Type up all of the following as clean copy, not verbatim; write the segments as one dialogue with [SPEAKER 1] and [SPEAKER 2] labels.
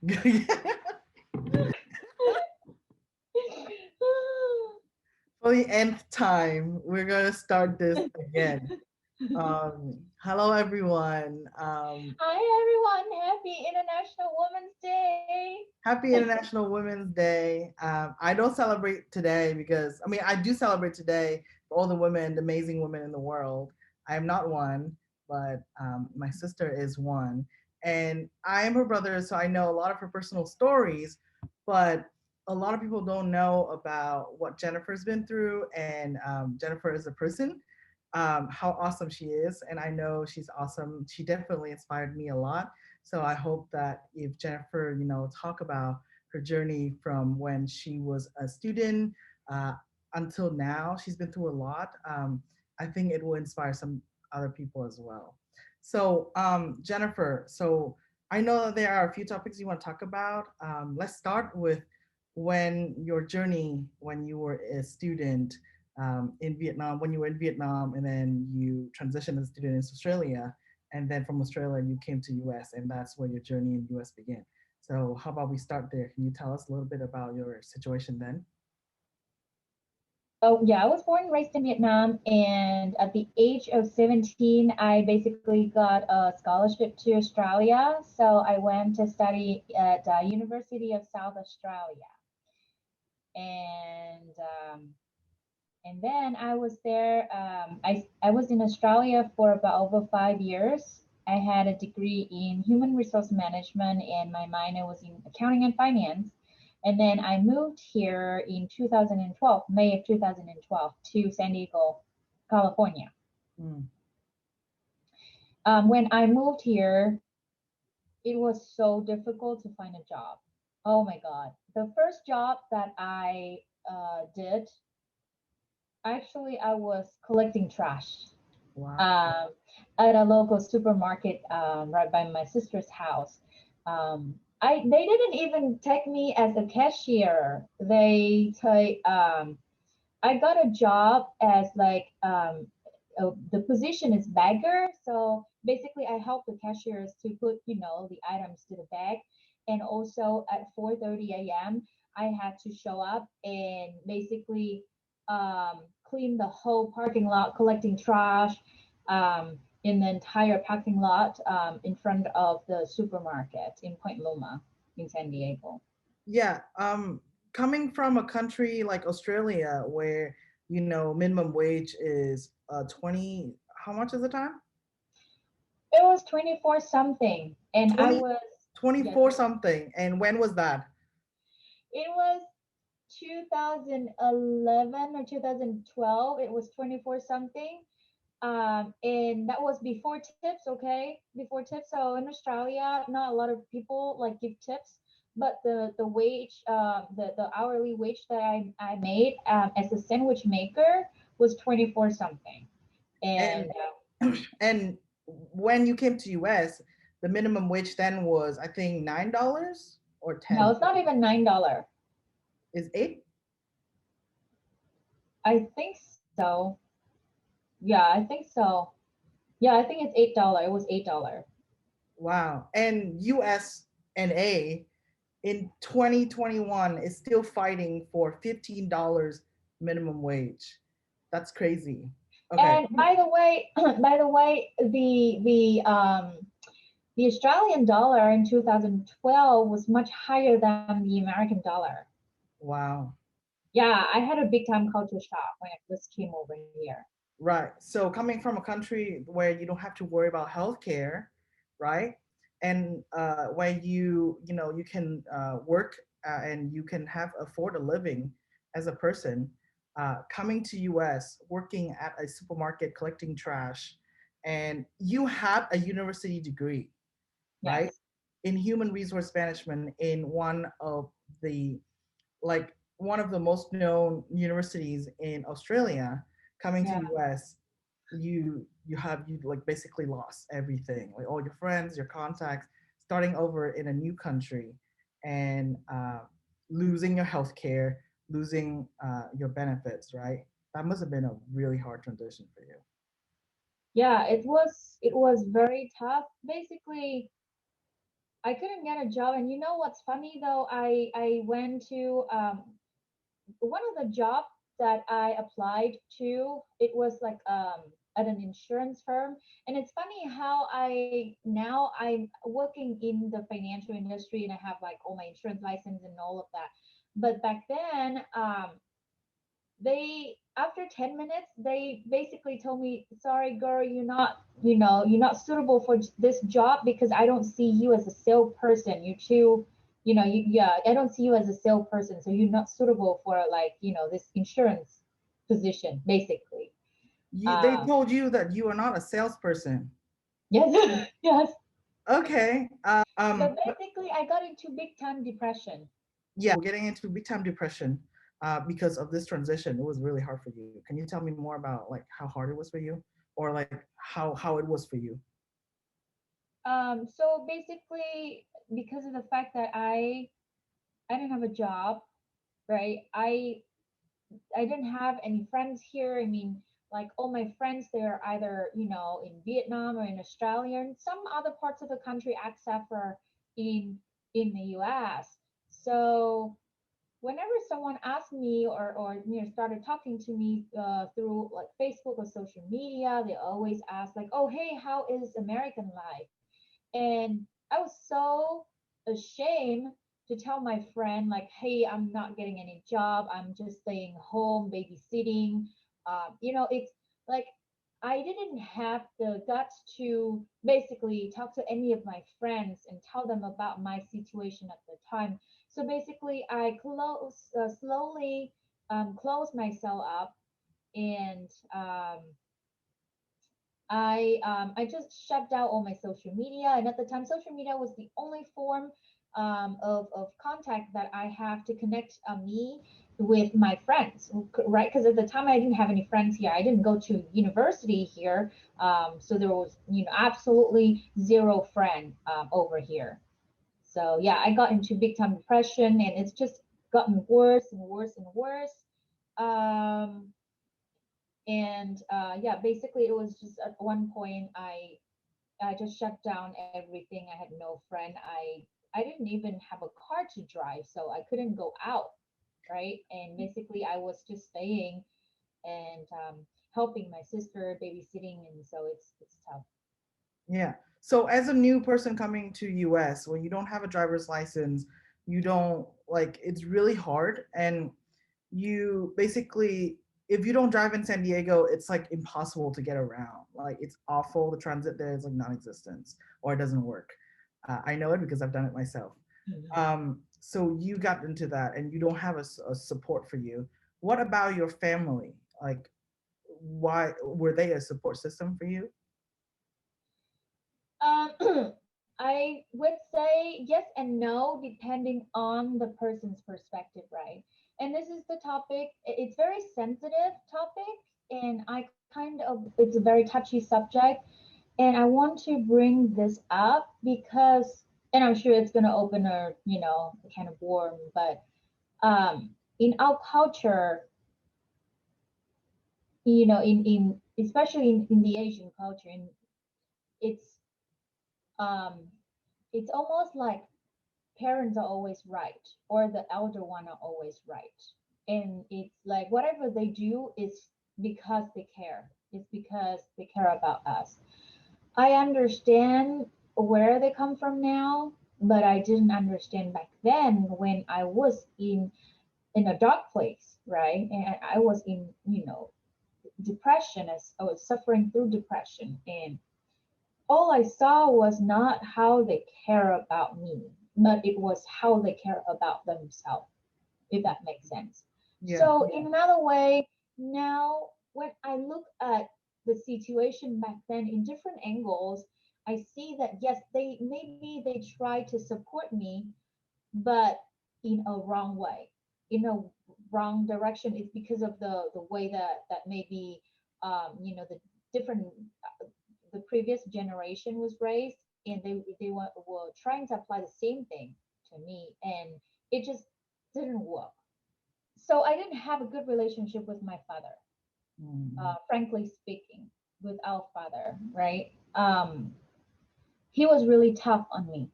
[SPEAKER 1] For the nth time, we're gonna start this again. Hello everyone.
[SPEAKER 2] Hi everyone, happy International Women's Day.
[SPEAKER 1] Happy International Women's Day. I don't celebrate today because I do celebrate today for all the women, the amazing women in the world. I am not one, but my sister is one, and I am her brother, so I know a lot of her personal stories. But a lot of people don't know about what Jennifer's been through, and Jennifer is a person. How awesome she is, and I know she's awesome. She definitely inspired me a lot. So I hope that if Jennifer, talk about her journey from when she was a student uh, until now, she's been through a lot. I think it will inspire some other people as well. So, Jennifer, so I know that there are a few topics you want to talk about. Let's start with when your journey when you were a student in Vietnam, when you were in Vietnam, and then you transitioned as a student in Australia, and then from Australia you came to US, and that's where your journey in US began. So how about we start there? Can you tell us a little bit about your situation then?
[SPEAKER 2] So yeah, I was born and raised in Vietnam, and at the age of 17, I basically got a scholarship to Australia. So I went to study at University of South Australia, and um, and then I was there. I was in Australia for about over 5 years. I had a degree in human resource management, and my minor was in accounting and finance. And then I moved here in 2012, May of 2012, to San Diego, California.
[SPEAKER 1] Mm.
[SPEAKER 2] When I moved here, it was so difficult to find a job. Oh my God. The first job that I did, actually, I was collecting trash
[SPEAKER 1] Wow.
[SPEAKER 2] um, at a local supermarket right by my sister's house. They didn't even take me as a cashier. I got a job as like the position is bagger. So basically, I help the cashiers to put the items to the bag, and also at 4:30 a.m. I had to show up and basically clean the whole parking lot, collecting trash in the entire parking lot in front of the supermarket in Point Loma in San Diego.
[SPEAKER 1] Yeah. Coming from a country like Australia where minimum wage is 20, how much is the time?
[SPEAKER 2] It was 24 something, and I
[SPEAKER 1] 20,
[SPEAKER 2] was, yeah,
[SPEAKER 1] 24 something. And when was that?
[SPEAKER 2] it was 2011 or 2012. It was 24 something. And that was before tips, okay? Before tips. So in Australia, not a lot of people like give tips, but the wage, the hourly wage that I made as a sandwich maker was 24 something. And
[SPEAKER 1] And and when you came to US, the minimum wage then was I think $9 or
[SPEAKER 2] no,
[SPEAKER 1] 10.
[SPEAKER 2] it's not even $9.
[SPEAKER 1] Is 8?
[SPEAKER 2] I think so. Yeah, I think so. Yeah, I think it's $8. It was $8.
[SPEAKER 1] Wow. And US and A in 2021 is still fighting for $15 minimum wage. That's crazy. Okay.
[SPEAKER 2] And by the way, by the way, the Australian dollar in 2012 was much higher than the American dollar.
[SPEAKER 1] Wow.
[SPEAKER 2] Yeah, I had a big time culture shock when I first came over here.
[SPEAKER 1] Right. So coming from a country where you don't have to worry about healthcare, right? And where you can work and you can have afford a living as a person, coming to US, working at a supermarket collecting trash, and you have a university degree, right?
[SPEAKER 2] Yes.
[SPEAKER 1] In human resource management in the one of the most known universities in Australia, coming to
[SPEAKER 2] Yeah.
[SPEAKER 1] US, you like basically lost everything, like all your friends, your contacts, starting over in a new country, and losing your health care, losing your benefits, right? That must have been a really hard transition for you.
[SPEAKER 2] Yeah, it was very tough. Basically, I couldn't get a job. And you know what's funny though? I went to one of the jobs that I applied to. It was like at an insurance firm. And it's funny how I now I'm working in the financial industry and I have like all my insurance license and all of that. But back then, they after 10 minutes they basically told me, sorry girl, you're not suitable for this job because I don't see you as a salesperson. You're too, yeah, I don't see you as a salesperson, so you're not suitable for like this insurance position basically.
[SPEAKER 1] They
[SPEAKER 2] um
[SPEAKER 1] told you that you are not a salesperson.
[SPEAKER 2] yes. Yes.
[SPEAKER 1] Okay.
[SPEAKER 2] But basically I got into big time depression.
[SPEAKER 1] Yeah, we're getting into big time depression because of this transition. It was really hard for you. Can you tell me more about like how hard it was for you, or like how it was for you?
[SPEAKER 2] So basically because of the fact that I didn't have a job, right? I didn't have any friends here. I mean, like all my friends, they're either, in Vietnam or in Australia and some other parts of the country except for in in the US. So whenever someone asked me or started talking to me through like Facebook or social media, they always ask like, "Oh, hey, how is American life?" And I was so ashamed to tell my friend, like, hey, I'm not getting any job. I'm just staying home, babysitting. It's like I didn't have the guts to basically talk to any of my friends and tell them about my situation at the time. So basically, I slowly closed myself up and I just shut down all my social media, and at the time, social media was the only form of contact that I have to connect me with my friends, right? Because at the time, I didn't have any friends here. I didn't go to university here, so there was absolutely zero friend over here. So yeah, I got into big time depression, and it's just gotten worse and worse and worse. Um, and yeah, basically it was just at one point I just shut down everything. I had no friend. I didn't even have a car to drive, so I couldn't go out, right? And basically I was just staying and helping my sister babysitting, and so it's tough.
[SPEAKER 1] Yeah. So as a new person coming to US, when you don't have a driver's license, you don't like it's really hard, and you basically if you don't drive in San Diego, it's like impossible to get around. Like it's awful. The transit there is like non-existent or it doesn't work. I know it because I've done it myself.
[SPEAKER 2] Mhm.
[SPEAKER 1] So you got into that and you don't have a support for you. What about your family? Like why were they a support system for you?
[SPEAKER 2] I would say yes and no, depending on the person's perspective, right? And this is the topic, it's very sensitive topic, and I kind of, it's a very touchy subject, and I want to bring this up because, and I'm sure it's going to open a kind of worm, but in our culture, in especially in the Asian culture, and it's um, it's almost like parents are always right or the elder one are always right, and it's like whatever they do is because they care, it's because they care about us. I understand where they come from now, but I didn't understand back then when I was in a dark place, right? And I was in depression, as I was suffering through depression, and all I saw was not how they care about me, but it was how they care about themselves, if that makes sense.
[SPEAKER 1] Yeah.
[SPEAKER 2] So, in another way, now when I look at the situation back then in different angles, I see that yes, they maybe they try to support me, but in a wrong way, in a wrong direction. It's because of the way that maybe the different the previous generation was raised, and they were trying to apply the same thing to me, and it just didn't work. So I didn't have a good relationship with my father,
[SPEAKER 1] Mm.
[SPEAKER 2] frankly speaking, with our father, right? He was really tough on me.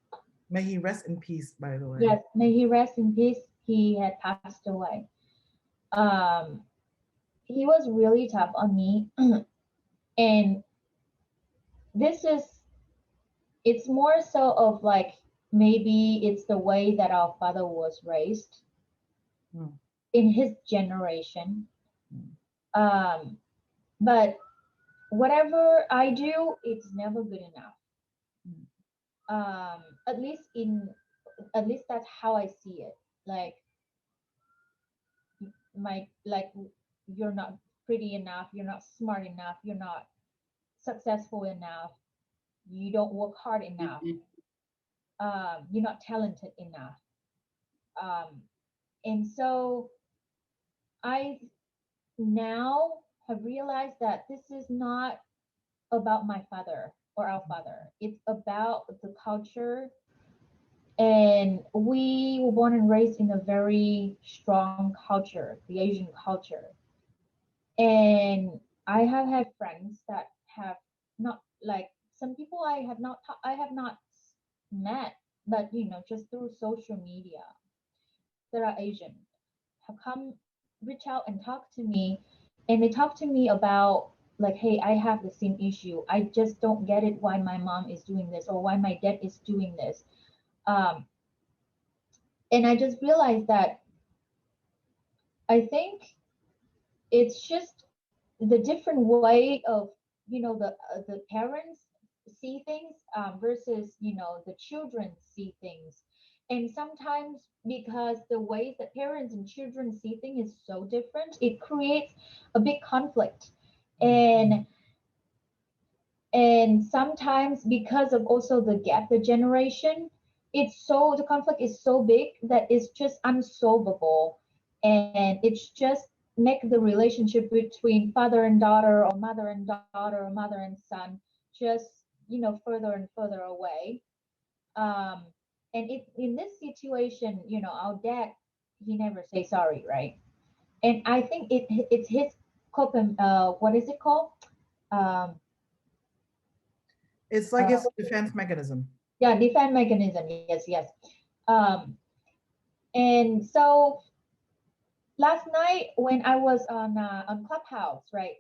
[SPEAKER 1] May he rest in peace, by the way.
[SPEAKER 2] Yes, may he rest in peace. He had passed away. Um, he was really tough on me, and this is it's more so of like maybe it's the way that our father was raised
[SPEAKER 1] Mm,
[SPEAKER 2] in his generation.
[SPEAKER 1] mm,
[SPEAKER 2] Um, but whatever I do, it's never good enough.
[SPEAKER 1] mm,
[SPEAKER 2] At least in at least that's how I see it. Like my like you're not pretty enough, you're not smart enough, you're not successful enough, you don't work hard enough, you're not talented enough. Um, and so I now have realized that this is not about my father or our father. It's about the culture. And we were born and raised in a very strong culture, the Asian culture. And I have had friends that have not like some people I have not met, but just through social media that are Asian have come reach out and talk to me, and they talk to me about like, hey, I have the same issue. I just don't get it why my mom is doing this or why my dad is doing this. Um, and I just realized that I think it's just the different way of the parents see things versus the children see things. And sometimes because the ways that parents and children see things is so different, it creates a big conflict.
[SPEAKER 1] mm,
[SPEAKER 2] And sometimes because of also the gap, the generation, the conflict is so big that it's just unsolvable. And it's just make the relationship between father and daughter or mother and daughter or mother and son just further and further away. um and in this situation, our dad, he never say sorry, right? And I think it's his coping, what is it called, um
[SPEAKER 1] It's like
[SPEAKER 2] uh,
[SPEAKER 1] his defense mechanism.
[SPEAKER 2] yeah, defense mechanism. Yes, yes. um and so last night when I was on Clubhouse, right?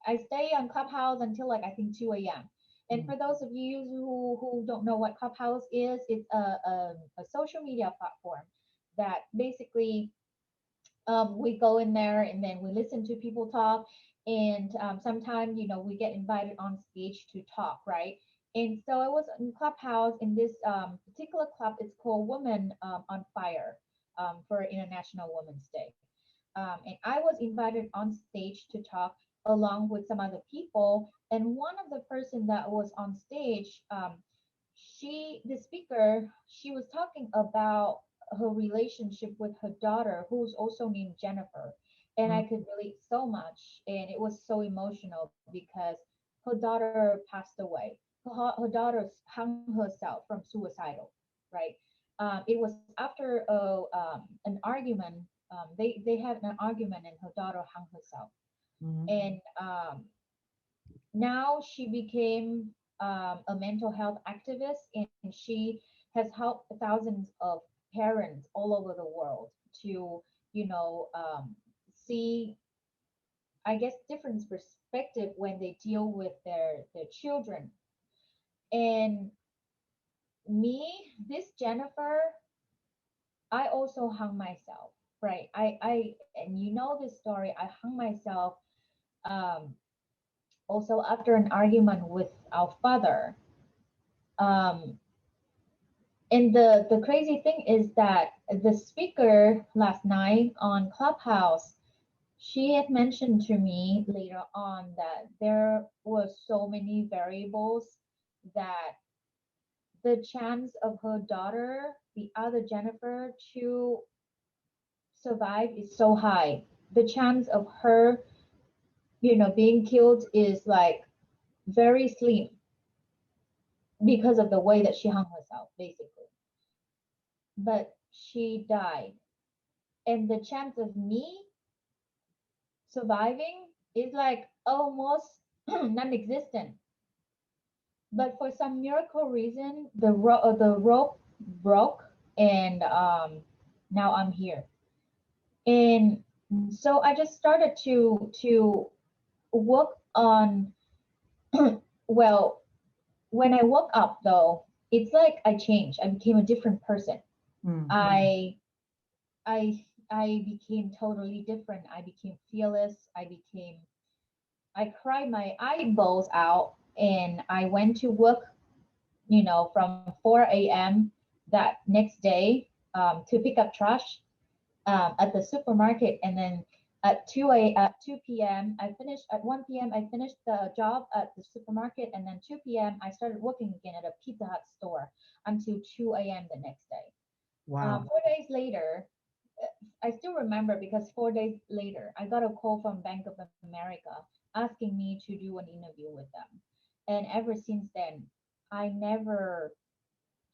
[SPEAKER 2] I stay on Clubhouse until like I think 2 a.m. And
[SPEAKER 1] Mm,
[SPEAKER 2] for those of you who don't know what Clubhouse is, it's a social media platform that basically, we go in there and then we listen to people talk. And sometimes we get invited on stage to talk, right? And so I was in Clubhouse in this particular club. It's called Women on Fire, for International Women's Day. And I was invited on stage to talk along with some other people. And one of the person that was on stage, the speaker, she was talking about her relationship with her daughter, who's also named Jennifer. And I
[SPEAKER 1] mm,
[SPEAKER 2] could relate so much. And it was so emotional because her daughter passed away. Her daughter hung herself from suicidal, right? It was after an argument. They had an argument, and her daughter hung herself.
[SPEAKER 1] mm,
[SPEAKER 2] And now she became a mental health activist, and she has helped thousands of parents all over the world to see, I guess, different perspective when they deal with their children. And this Jennifer, I also hung myself, right? I and this story. I hung myself um, also after an argument with our father. Um, and the crazy thing is that the speaker last night on Clubhouse, she had mentioned to me later on that there were so many variables that the chance of her daughter, the other Jennifer, to survive is so high. The chance of her, being killed is like very slim because of the way that she hung herself, basically. But she died. And the chance of me surviving is like almost non existent. but for some miracle reason, the rope broke, and now I'm here. And so I just started to work on. Well, when I woke up though, it's like I changed. I became a different person.
[SPEAKER 1] Mm,
[SPEAKER 2] I I became totally different. I became fearless. I cried my eyeballs out, and I went to work, from 4 a.m. that next day, to pick up trash at the supermarket, and then at 2 p.m. I finished at 1 p.m. I finished the job at the supermarket, and then 2 p.m. I started working again at a Pizza Hut store until 2 a.m. the next day.
[SPEAKER 1] wow.
[SPEAKER 2] 4 days later, I still remember because 4 days later, I got a call from Bank of America asking me to do an interview with them. And ever since then, I never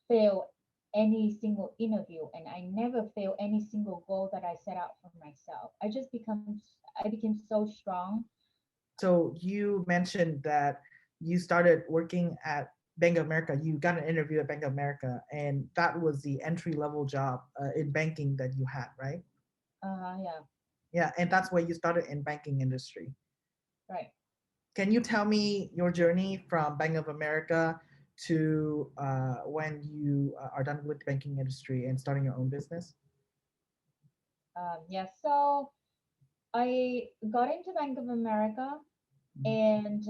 [SPEAKER 2] fail any single interview, and I never fail any single goal that I set out for myself. I became so strong.
[SPEAKER 1] So you mentioned that you started working at Bank of America. You got an interview at Bank of America, and that was the entry level job in banking that you had, right?
[SPEAKER 2] Yeah,
[SPEAKER 1] Yeah, and that's where you started in banking industry.
[SPEAKER 2] right.
[SPEAKER 1] Can you tell me your journey from Bank of America to when you are done with the banking industry and starting your own business?
[SPEAKER 2] Yeah, so I got into Bank of America, and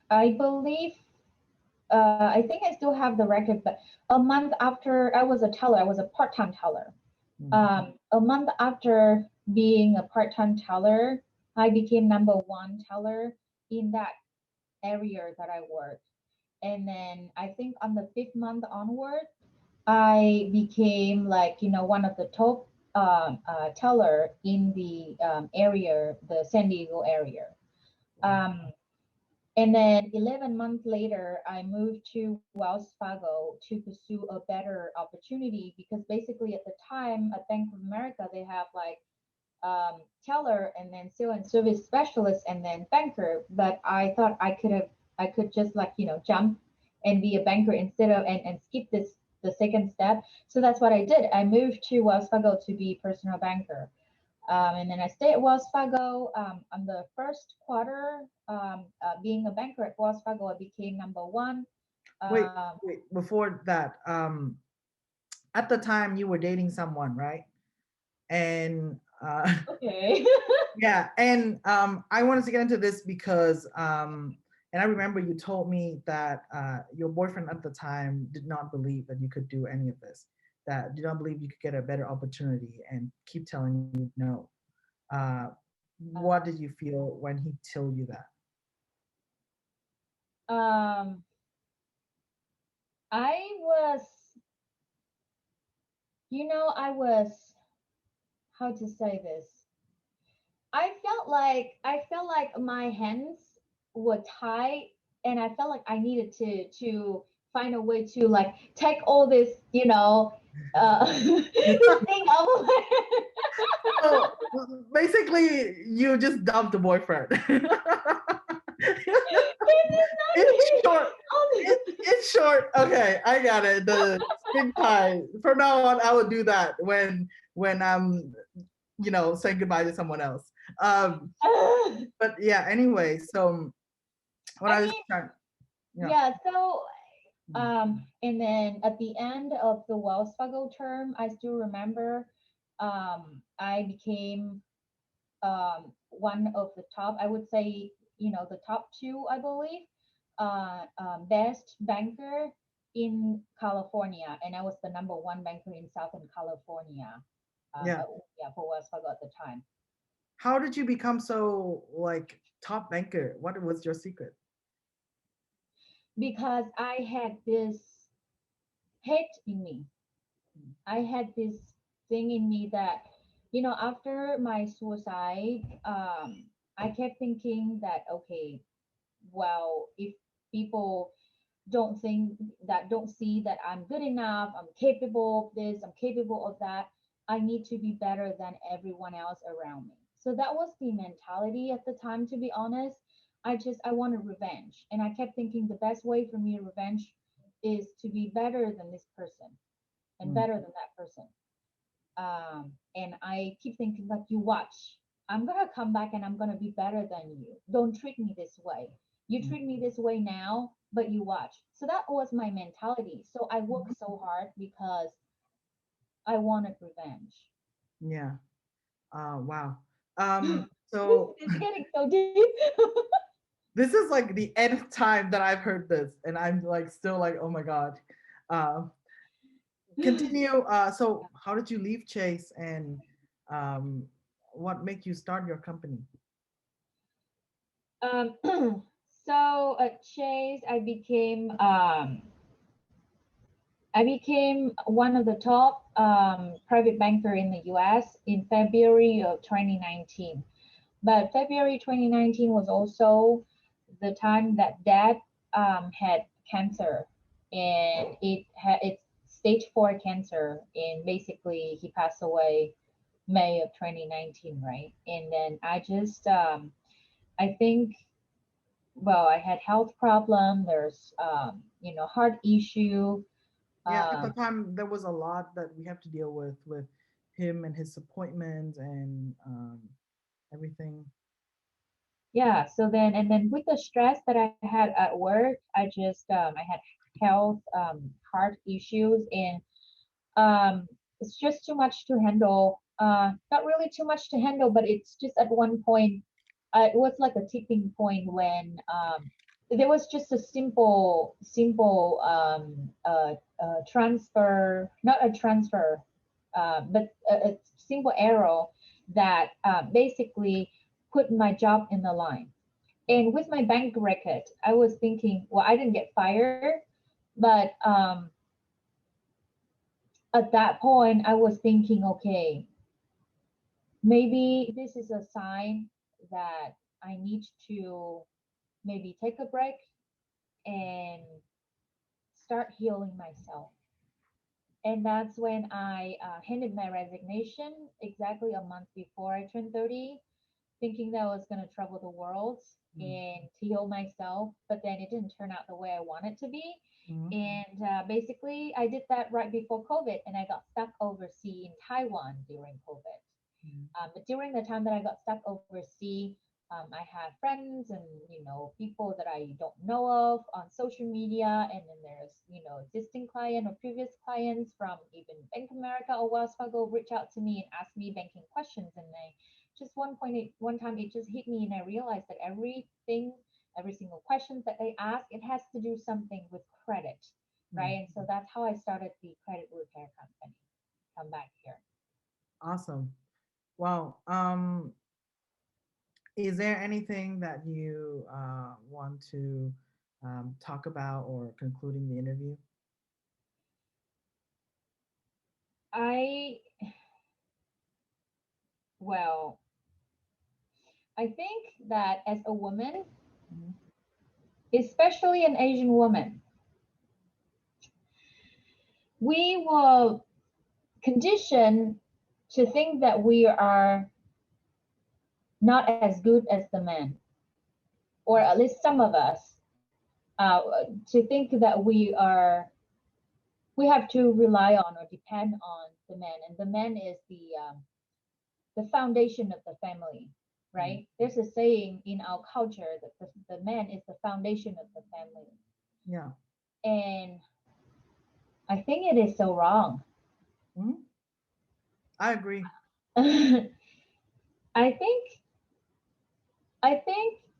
[SPEAKER 2] I believe, I think I still have the record, but a month after I was a teller, I was a part-time teller.
[SPEAKER 1] Mm.
[SPEAKER 2] A month after being a part-time teller, I became number one teller in that area that I worked. And then I think on the fifth month onward, I became like, one of the top teller in the area, the San Diego area. Um, and then 11 months later, I moved to Wells Fargo to pursue a better opportunity, because basically at the time at Bank of America, they have like teller, and then sales and service specialist, and then banker. But I thought I could just like, jump and be a banker instead of, and skip the second step. So that's what I did. I moved to Wells Fargo to be personal banker. And then I stayed at Wells Fargo. On the first quarter, being a banker at Wells Fargo, I became number one.
[SPEAKER 1] Wait,
[SPEAKER 2] Um,
[SPEAKER 1] wait. Before that, at the time you were dating someone, right? And
[SPEAKER 2] okay.
[SPEAKER 1] yeah, and I wanted to get into this because and I remember you told me that your boyfriend at the time did not believe that you could do any of this, that did not believe you could get a better opportunity and keep telling you no. Uh, what did you feel when he told you that?
[SPEAKER 2] um, I was, I was, how to say this? I felt like my hands were tied, and I felt like I needed to find a way to like take all this, this thing off of my
[SPEAKER 1] So basically, you just dumped the boyfriend. in short, in short, okay, I got it. The string tie. From now on, I would do that when I'm saying goodbye to someone else. Um, but yeah. Anyway, so what
[SPEAKER 2] I
[SPEAKER 1] I was
[SPEAKER 2] mean,
[SPEAKER 1] trying, yeah,
[SPEAKER 2] yeah. So, and then at the end of the Wells Fargo term, I still remember, I became one of the top, I would say, the top two, I believe, best banker in California, and I was the number one banker in Southern California.
[SPEAKER 1] yeah.
[SPEAKER 2] Yeah, for Wells Fargo at the time,
[SPEAKER 1] How did you become so like top banker? What was your secret?
[SPEAKER 2] because I had this hate in me. I had this thing in me that, after my suicide, I kept thinking that, okay, well, if people don't see that I'm good enough, I'm capable of this, I'm capable of that, I need to be better than everyone else around me. So that was the mentality at the time, to be honest. I wanted revenge, and I kept thinking the best way for me to revenge is to be better than this person and
[SPEAKER 1] Mm,
[SPEAKER 2] better than that person. And I keep thinking like, you watch, I'm gonna come back and I'm gonna be better than you. Don't treat me this way. You
[SPEAKER 1] mm,
[SPEAKER 2] treat me this way now, but you watch. So that was my mentality. So I worked
[SPEAKER 1] mhm.
[SPEAKER 2] so hard because I wanted revenge.
[SPEAKER 1] Yeah. Wow.
[SPEAKER 2] this
[SPEAKER 1] So
[SPEAKER 2] is getting so deep.
[SPEAKER 1] this is like the nth time that I've heard this, and I'm like still like, oh my god. Um, Continue. So how did you leave Chase, and um, what made you start your company?
[SPEAKER 2] um, so at Chase, I became one of the top private banker in the U.S. in February of 2019. But February 2019 was also the time that Dad had cancer, and it's stage 4 cancer, and basically he passed away May of 2019, right? And then I think, well, I had health problem. There's heart issue.
[SPEAKER 1] Yeah, at the
[SPEAKER 2] Um,
[SPEAKER 1] time there was a lot that we have to deal with him and his appointments and everything.
[SPEAKER 2] yeah. So then, and then with the stress that I had at work, I had health heart issues, and it's just too much to handle. Not really too much to handle, but it's just at one point, it was like a tipping point when there was just a simple transfer, not a transfer, but a simple arrow that basically put my job in the line. And with my bank record, I was thinking, well, I didn't get fired, but at that point, I was thinking, okay, maybe this is a sign that I need to maybe take a break and start healing myself. And that's when I handed my resignation exactly a month before I turned 30, thinking that I was going to travel the world
[SPEAKER 1] Mm,
[SPEAKER 2] and to heal myself. But then it didn't turn out the way I wanted to be.
[SPEAKER 1] mm,
[SPEAKER 2] And basically, I did that right before COVID, and I got stuck overseas in Taiwan during COVID.
[SPEAKER 1] mm,
[SPEAKER 2] But during the time that I got stuck overseas, I had friends and people that I don't know of on social media, and then there's existing client or previous clients from even Bank of America or Wells Fargo reach out to me and ask me banking questions, and I just one time it just hit me, and I realized that every single question that they ask, it has to do something with credit,
[SPEAKER 1] mm.
[SPEAKER 2] right? And so that's how I started the credit repair company. Come back here.
[SPEAKER 1] Awesome. Wow. Is there anything that you want to talk about or concluding the interview?
[SPEAKER 2] I Well, I think that as a woman,
[SPEAKER 1] Mhm.
[SPEAKER 2] especially an Asian woman, we were conditioned to think that we are not as good as the men, or at least some of us, to think that we have to rely on or depend on the men, and the man is the foundation of the family,
[SPEAKER 1] Mm.
[SPEAKER 2] right? There's a saying in our culture that the man is the foundation of the family,
[SPEAKER 1] Yeah.
[SPEAKER 2] and I think it is so wrong.
[SPEAKER 1] Mhm. I agree.
[SPEAKER 2] I think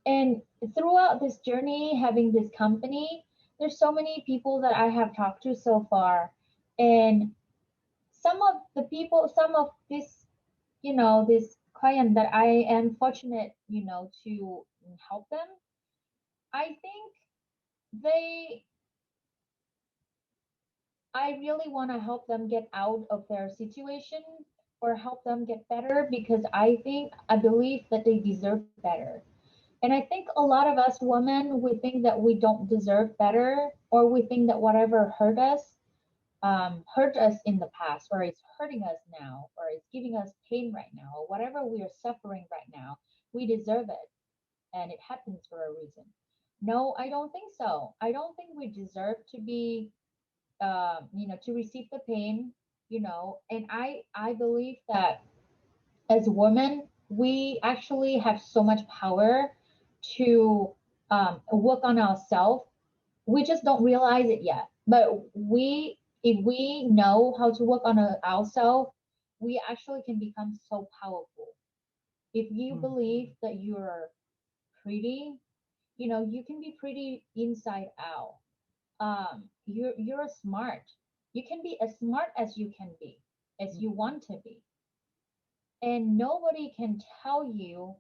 [SPEAKER 2] and throughout this journey having this company, there's so many people that I have talked to so far, and some of this client that I am fortunate, to help them. I think they I really want to help them get out of their situation or help them get better, because I believe that they deserve better. And I think a lot of us women, we think that we don't deserve better, or we think that whatever hurt us in the past, or it's hurting us now, or it's giving us pain right now, or whatever we are suffering right now, we deserve it. and it happens for a reason. No, I don't think so. I don't think we deserve to be, to receive the pain, and I believe that as women, we actually have so much power to work on ourselves. We just don't realize it yet. But if we know how to work on ourselves, we actually can become so powerful. If you
[SPEAKER 1] Mm.
[SPEAKER 2] believe that you're pretty, you can be pretty inside out. You're smart. You can be as smart as you can be, as you want to be, and nobody can tell you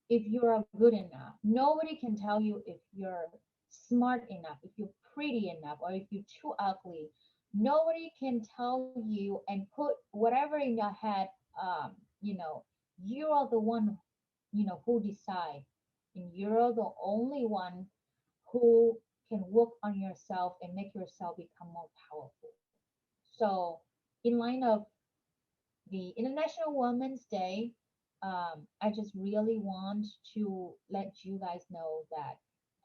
[SPEAKER 2] if you're good enough. Nobody can tell you if you're smart enough, if you're pretty enough, or if you're too ugly. Nobody can tell you and put whatever in your head. um you know you are the one, who decide, and you're the only one who can work on yourself and make yourself become more powerful. So in line of the International Women's Day, I just really want to let you guys know that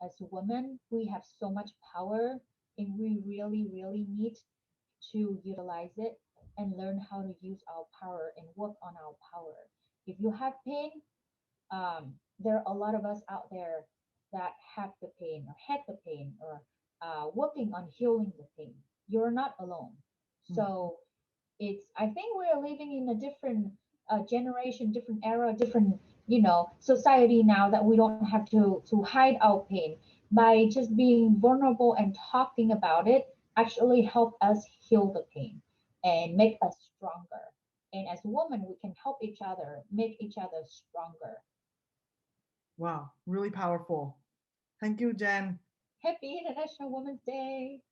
[SPEAKER 2] as women, we have so much power, and we really, really need to utilize it and learn how to use our power and work on our power. If you have pain, there are a lot of us out there that have the pain or had the pain, or working on healing the pain. You're not alone.
[SPEAKER 1] Mm.
[SPEAKER 2] So I think we're living in a different generation, different era, different society now, that we don't have to hide our pain. By just being vulnerable and talking about it actually help us heal the pain and make us stronger. And as women, we can help each other make each other stronger.
[SPEAKER 1] Wow, really powerful. Thank you, Jen.
[SPEAKER 2] Happy International Women's Day.